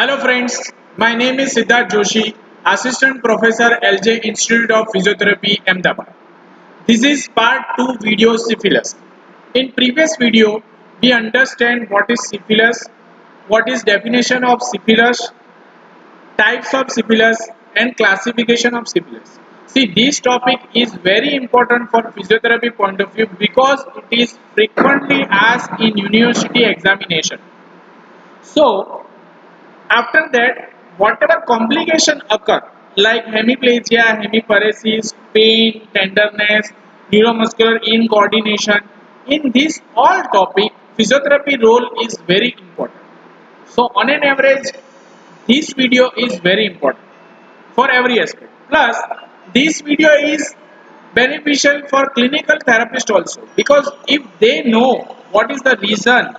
Hello friends, my name is Siddharth Joshi, Assistant Professor LJ Institute of Physiotherapy, Ahmedabad. This is part 2 video syphilis. In previous video, we understand what is syphilis, what is definition of syphilis, types of syphilis and classification of syphilis. See, this topic is very important for physiotherapy point of view because it is frequently asked in university examination. So, after that, whatever complication occur like hemiplegia, hemiparesis, pain, tenderness, neuromuscular incoordination, in this all topic, physiotherapy role is very important. So on an average, this video is very important for every aspect. Plus, this video is beneficial for clinical therapist also because if they know what is the reason,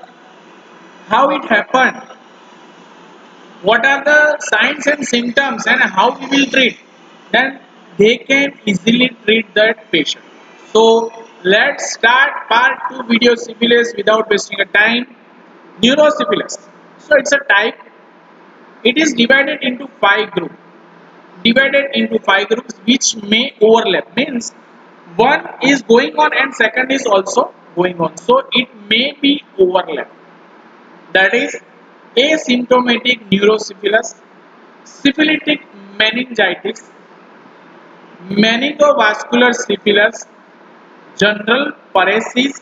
how it happened, what are the signs and symptoms and how we will treat, then they can easily treat that patient. So let's start part 2 video syphilis without wasting a time. Neurosyphilis, so it's a type. It is divided into five groups which may overlap, means one is going on and second is also going on, so it may be overlap. That is asymptomatic neurosyphilis, syphilitic meningitis, meningovascular syphilis, general paresis,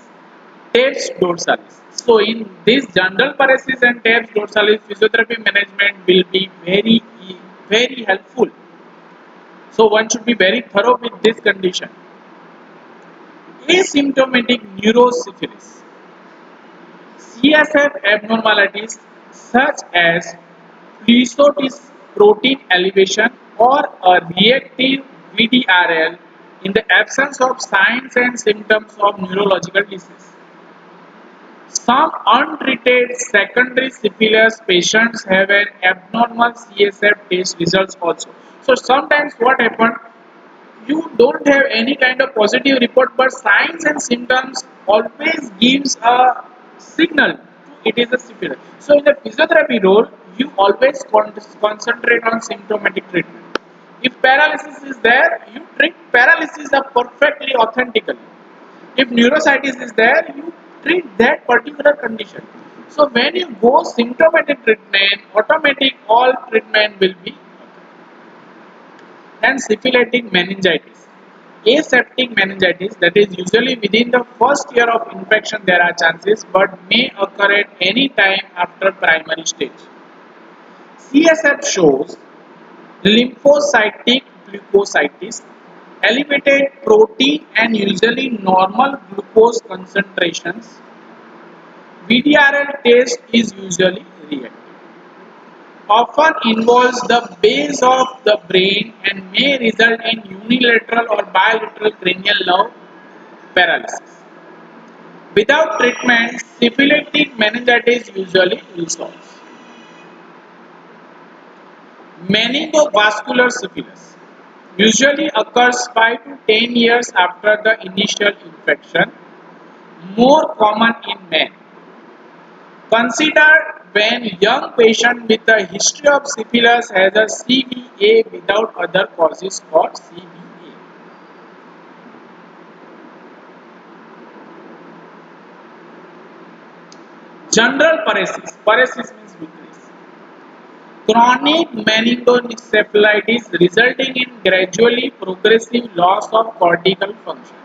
TAPS dorsalis. So in this general paresis and TAPS dorsalis, physiotherapy management will be very helpful. So one should be very thorough with this condition. Asymptomatic neurosyphilis, CSF abnormalities such as lysotis protein elevation or a reactive VDRL in the absence of signs and symptoms of neurological disease. Some untreated secondary syphilis patients have an abnormal CSF test results also. So sometimes what happens, you don't have any kind of positive report, but signs and symptoms always gives a signal it is a syphilis. So in the physiotherapy role, you always concentrate on symptomatic treatment. If paralysis is there, you treat paralysis perfectly authentically. If neurositis is there, you treat that particular condition. So when you go symptomatic treatment, automatic all treatment will be. And syphilitic meningitis, aseptic meningitis, that is usually within the first year of infection there are chances but may occur at any time after primary stage. CSF shows lymphocytic leukocytes, elevated protein and usually normal glucose concentrations. VDRL test is usually reactive. Often involves the base of the brain and may result in unilateral or bilateral cranial nerve paralysis. Without treatment, syphilitic meningitis usually resolves. Meningovascular syphilis usually occurs 5 to 10 years after the initial infection, more common in men. Consider when young patient with a history of syphilis has a CVA without other causes for CVA. General paresis. Paresis means weakness. Chronic meningoencephalitis resulting in gradually progressive loss of cortical function.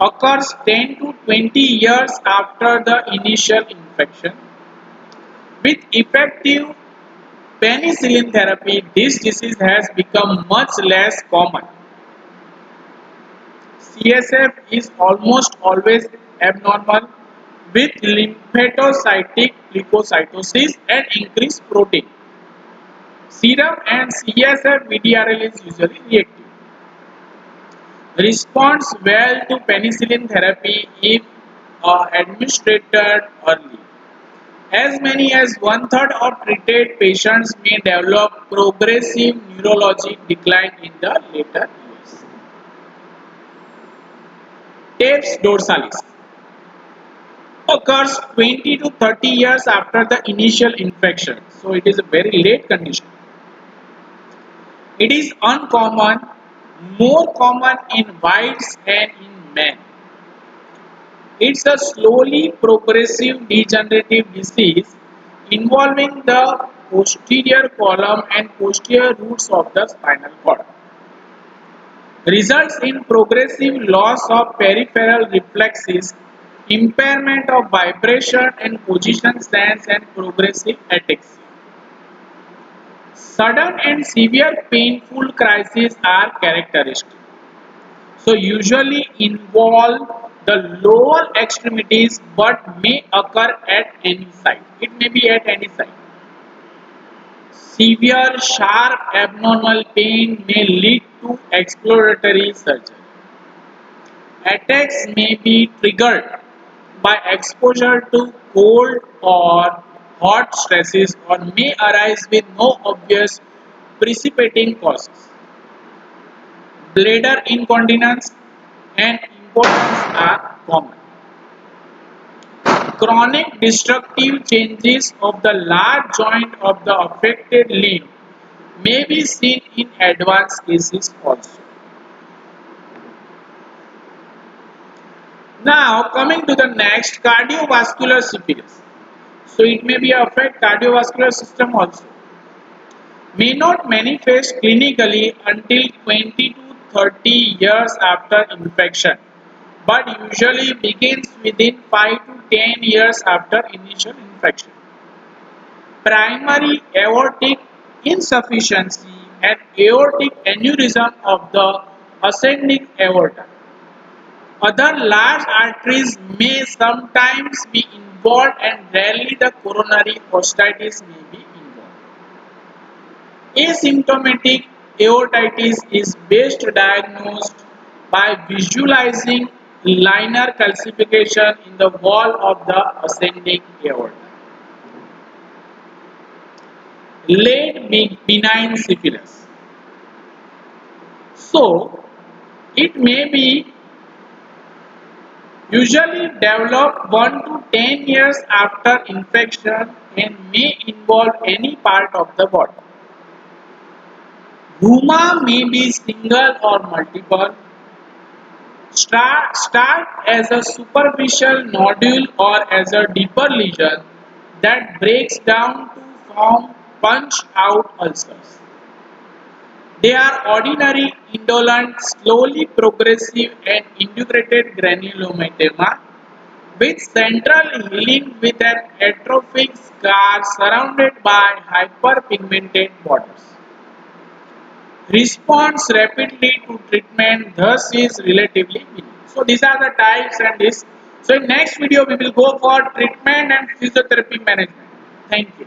Occurs 10 to 20 years after the initial infection. With effective penicillin therapy, this disease has become much less common. CSF is almost always abnormal with lymphocytic leukocytosis and increased protein. Serum and CSF VDRL is usually reactive. Responds well to penicillin therapy if administered early. As many as one-third of treated patients may develop progressive neurologic decline in the later years. TAPS dorsalis, a occurs 20 to 30 years after the initial infection. So it is a very late condition. It is uncommon, more common in whites and in men. It's a slowly progressive degenerative disease involving the posterior column and posterior roots of the spinal cord. Results in progressive loss of peripheral reflexes, impairment of vibration and position sense, and progressive ataxia. Sudden and severe painful crises are characteristic. So usually involve the lower extremities but may occur at any site. It may be at any site. Severe sharp abnormal pain may lead to exploratory surgery. Attacks may be triggered by exposure to cold or hot stresses or may arise with no obvious precipitating causes. Bladder incontinence and impotence are common. Chronic destructive changes of the large joint of the affected limb may be seen in advanced cases also. Now coming to the next, cardiovascular syphilis. So it may be affect cardiovascular system also. May not manifest clinically until 20 to 30 years after infection, but usually begins within 5 to 10 years after initial infection. Primary aortic insufficiency and aortic aneurysm of the ascending aorta. Other large arteries may sometimes be involved and rarely the coronary prostatitis may be involved. Asymptomatic aortitis is best diagnosed by visualizing linear calcification in the wall of the ascending aorta. Late benign syphilis. So, it may be usually develop 1 to 10 years after infection and may involve any part of the body. Huma may be single or multiple. Start as a superficial nodule or as a deeper lesion that breaks down to form punch out ulcers. They are ordinary, indolent, slowly progressive and integrated granulomatoma with central healing with an atrophic scar surrounded by hyperpigmented borders. Response rapidly to treatment thus is relatively minimal. So these are the types and this. So in next video we will go for treatment and physiotherapy management. Thank you.